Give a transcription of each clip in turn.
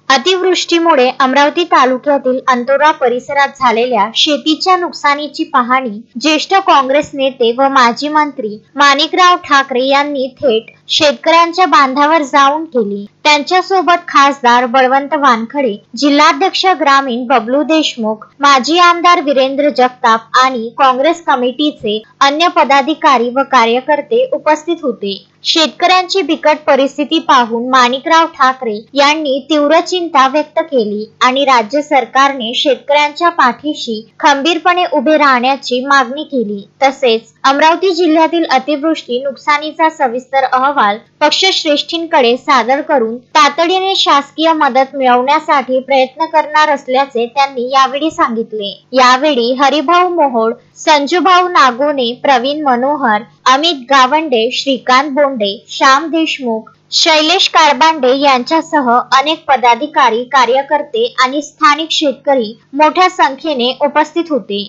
अतिवृष्टीमुळे अमरावती तालुक्यातील अंतोरा परिसरात झालेल्या शेतीच्या नुकसानीची पाहणी ज्येष्ठ काँग्रेस नेते व माजी मंत्री माणिकराव ठाकरे यांनी थेट शेतकऱ्यांच्या बांधावर जाऊन केली। त्यांच्यासोबत खासदार बळवंत वानखडे, जिल्हाध्यक्ष ग्रामीण बबलू देशमुख, माजी आमदार वीरेंद्र जगताप आणि काँग्रेस कमिटीचे अन्य पदाधिकारी व कार्यकर्ते उपस्थित होते। शेतकऱ्यांची बिकट परिस्थिती पाहून माणिकराव ठाकरे यांनी तीव्र चिंता व्यक्त केली आणि राज्य सरकारने शेतकऱ्यांच्या पाठीशी खंबीरपणे उभे राहण्याची मागणी केली। तसेच अमरावती जिल्ह्यातील अतिवृष्टी नुकसानीचा सविस्तर अहवाल पक्षश्रेष्ठींकडे सादर करून तातडीने शासकीय मदत मिळवण्यासाठी प्रयत्न करणार असल्याचे त्यांनी यावेळी सांगितले। यावेळी हरिभाऊ मोहोळ, संजूभाऊ नागोने, प्रवीण मनोहर, अमित गावंडे, श्रीकांत बोंडे, श्याम देशमुख, शैलेश काळबांडे यांच्यासह अनेक पदाधिकारी, कार्यकर्ते आणि स्थानिक शेतकरी मोठ्या संख्येने उपस्थित होते।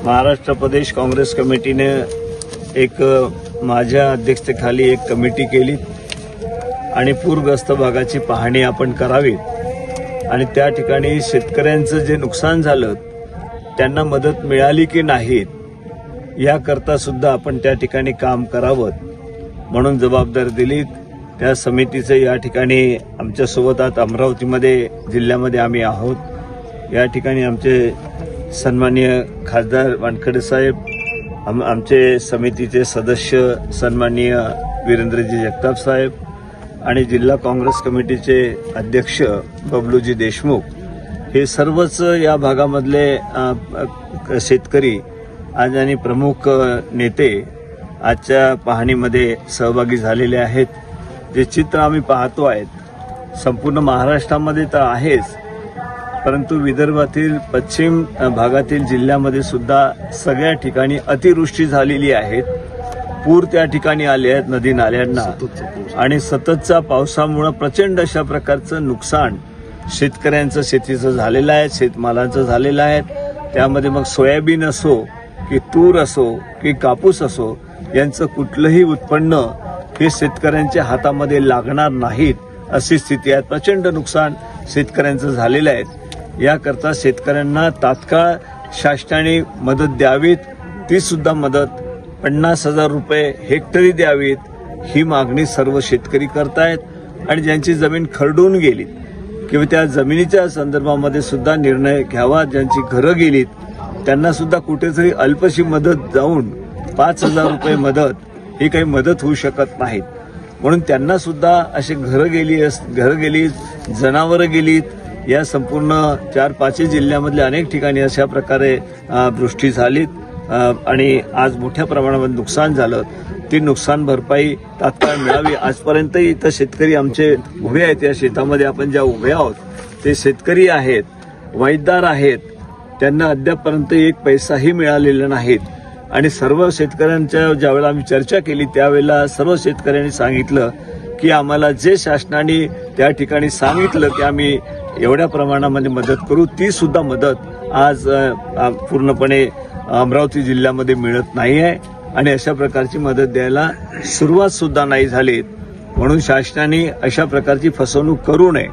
महाराष्ट्र प्रदेश काँग्रेस कमिटीने एक माझ्या अध्यक्षतेखाली एक कमिटी केली आणि पूरग्रस्त भागाची पाहणी आपण करावी आणि त्या ठिकाणी शेतकऱ्यांचं जे नुकसान झालं त्यांना मदत मिळाली की नाही याकरता सुद्धा आपण त्या ठिकाणी काम करावं म्हणून जबाबदारी दिली। त्या समितीचे या ठिकाणी आमच्या सोबत आता अमरावतीमध्ये जिल्ह्यामध्ये आम्ही आहोत। या ठिकाणी आमचे सन्माननीय खासदार वानखडे साहेब, आमचे समितीचे सदस्य सन्माननीय वीरेंद्रजी जगताप साहेब आणि जिल्हा काँग्रेस कमिटीचे अध्यक्ष बबलूजी देशमुख, हे सर्वच या भागामधले शेतकरी आज आणि प्रमुख नेते आजच्या पाहणीमध्ये सहभागी झालेले आहेत। जे चित्र आम्ही पाहतो आहेत संपूर्ण महाराष्ट्रामध्ये तर आहेच, परंतु विदर्भातील पश्चिम भागातील जिल्ह्यामध्ये सुद्धा सगळ्या ठिकाणी अतिवृष्टी झालेली आहे। पूर त्या ठिकाणी आले आहेत नदी नाल्यांना आणि सततच्या पावसामुळे प्रचंड अशा प्रकारचं नुकसान शेतकऱ्यांचं शेतीचं झालेलं आहे, शेतमालाचं झालेलं आहे। त्यामध्ये मग सोयाबीन असो की तूर असो की कापूस असो यांचं कुठलंही उत्पन्न हे शेतकऱ्यांच्या हातामध्ये लागणार नाहीत अशी स्थिती आहे। प्रचंड नुकसान शेतकऱ्यांचं झालेलं आहे। याकरता शेतकऱ्यांना तात्काळ शासनाने मदत द्यावीत, ती सुद्धा मदत 50,000 रुपये हेक्टरी द्यावीत ही मागणी सर्व शेतकरी करतायत आणि ज्यांची जमीन खरडून गेली किंवा त्या जमिनीच्या संदर्भामध्ये सुद्धा निर्णय घ्यावा। ज्यांची घरं गेलीत त्यांना सुद्धा कुठेतरी अल्पशी मदत जाऊन 5,000 रुपये मदत ही काही मदत होऊ शकत नाहीत, म्हणून त्यांना सुद्धा असे घरं गेलीत, जनावरं गेलीत। या संपूर्ण 4-5 जिल्ह्यामधल्या अनेक ठिकाणी अशा प्रकारे वृष्टी झालीत आणि आज मोठ्या प्रमाणावर नुकसान झालं। ती नुकसान भरपाई तात्काळ मिळावी। आजपर्यंतही इथं शेतकरी आमचे उभे आहेत, या शेतामध्ये आपण ज्या उभे आहोत ते शेतकरी आहेत, वाईतदार आहेत, त्यांना अद्यापपर्यंत एक पैसाही मिळालेला नाहीत आणि सर्व शेतकऱ्यांच्या ज्यावेळेला आम्ही चर्चा केली त्यावेळेला सर्व शेतकऱ्यांनी सांगितलं की आम्हाला जे शासनाने त्या ठिकाणी सांगितलं की आम्ही एवढ्या प्रमाणामध्ये मदत करू, ती सुद्धा मदत आज पूर्णपणे अमरावती जिल्ह्यामध्ये मिळत नाही आहे आणि अशा प्रकारची मदत द्यायला सुरुवात सुद्धा नाही झाली। म्हणून शासनाने अशा प्रकारची फसवणूक करू नये।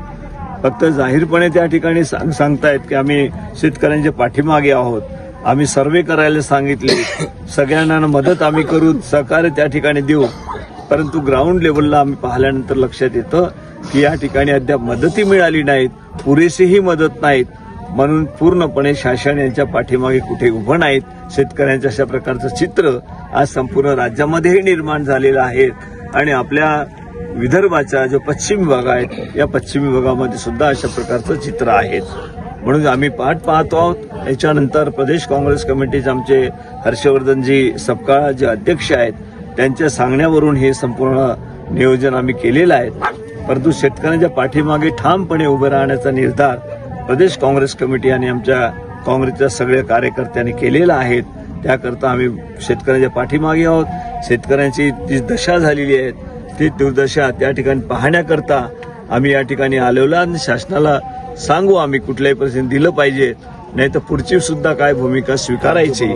फक्त जाहीरपणे त्या ठिकाणी सांगतायत की आम्ही शेतकऱ्यांच्या पाठीमागे आहोत, आम्ही सर्वे करायला सांगितले, सगळ्यांना मदत आम्ही करू, सहकार्य त्या ठिकाणी देऊ, परंतु ग्राउंड लेवलला आम्ही पाहिल्यानंतर लक्षात येतं की या ठिकाणी अद्याप मदतही मिळाली नाहीत, पुरेशीही मदत नाहीत। म्हणून पूर्णपणे शासन यांच्या पाठीमागे कुठे उभं नाहीत। शेतकऱ्यांच्या अशा प्रकारचं चित्र आज संपूर्ण राज्यामध्येही निर्माण झालेलं आहे आणि आपल्या विदर्भाचा जो पश्चिमी भाग आहे या पश्चिमी भागामध्ये सुद्धा अशा प्रकारचं चित्र आहे। म्हणून आम्ही पाहतो आहोत। याच्यानंतर प्रदेश काँग्रेस कमिटीचे आमचे हर्षवर्धनजी सपकाळ जे अध्यक्ष आहेत त्यांच्या सांगण्यावरून हे संपूर्ण नियोजन आम्ही केलेलं आहे, परंतु शेतकऱ्यांच्या पाठीमागे ठामपणे उभे राहण्याचा निर्धार प्रदेश काँग्रेस कमिटी आणि आमच्या काँग्रेसच्या सगळ्या कार्यकर्त्यांनी केलेला आहे। त्याकरता आम्ही शेतकऱ्यांच्या पाठीमागे आहोत। शेतकऱ्यांची जी दशा झालेली आहे ती दुर्दशा त्या ठिकाणी पाहण्याकरता आम्ही या ठिकाणी आलेलो आणि शासनाला सांगू आम्ही कुठल्याही परिस्थितीत दिलं पाहिजे, नाही तर पुढची सुद्धा काय भूमिका स्वीकारायची,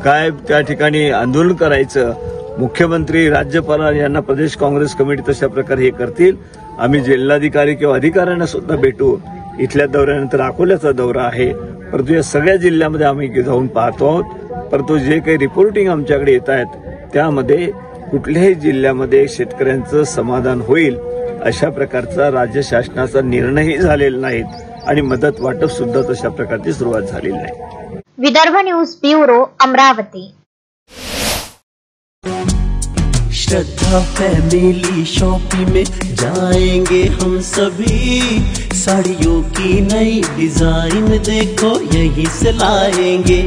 काय त्या ठिकाणी आंदोलन करायचं। मुख्यमंत्री, राज्यपाल यांना प्रदेश काँग्रेस कमिटी तशा प्रकारे हे करतील आम्ही जिल्हाधिकारी किंवा अधिकाऱ्यांना सुद्धा भेटू. इथल्या दौऱ्यानंतर अकोल्याचा दौरा आहे. परंतु या सगळ्या जिल्ह्यामध्ये आम्ही जाऊन पाहतो आहोत. परंतु जे काही रिपोर्टिंग आमच्याकडे येत आहेत त्यामध्ये कुठल्याही जिल्ह्यामध्ये शेतकऱ्यांचं समाधान होईल अशा प्रकारचा राज्य शासनाचा निर्णयही झालेला नाही आणि मदत वाटप सुद्धा तशा प्रकारची सुरुवात झालेली नाही. Vidarbha news bureau, Amravati. Shraddha family shopping में जाएंगे हम सभी, साड़ियों की नई डिजाइन देखो यहीं से लाएंगे।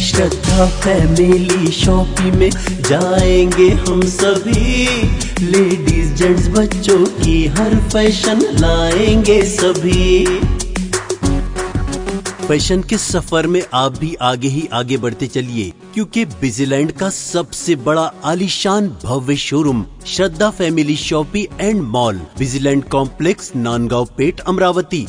श्रद्धा फैमिली शॉपिंग में जाएंगे हम सभी, लेडीज जेंट्स बच्चों की हर फैशन लाएंगे सभी। फैशन के सफर में आप भी आगे ही आगे बढ़ते चलिए, क्योंकि बिजीलैंड का सबसे बड़ा आलीशान भव्य showroom Shraddha family shopping and mall, Busyland complex, Nandgaon Peth, Amravati.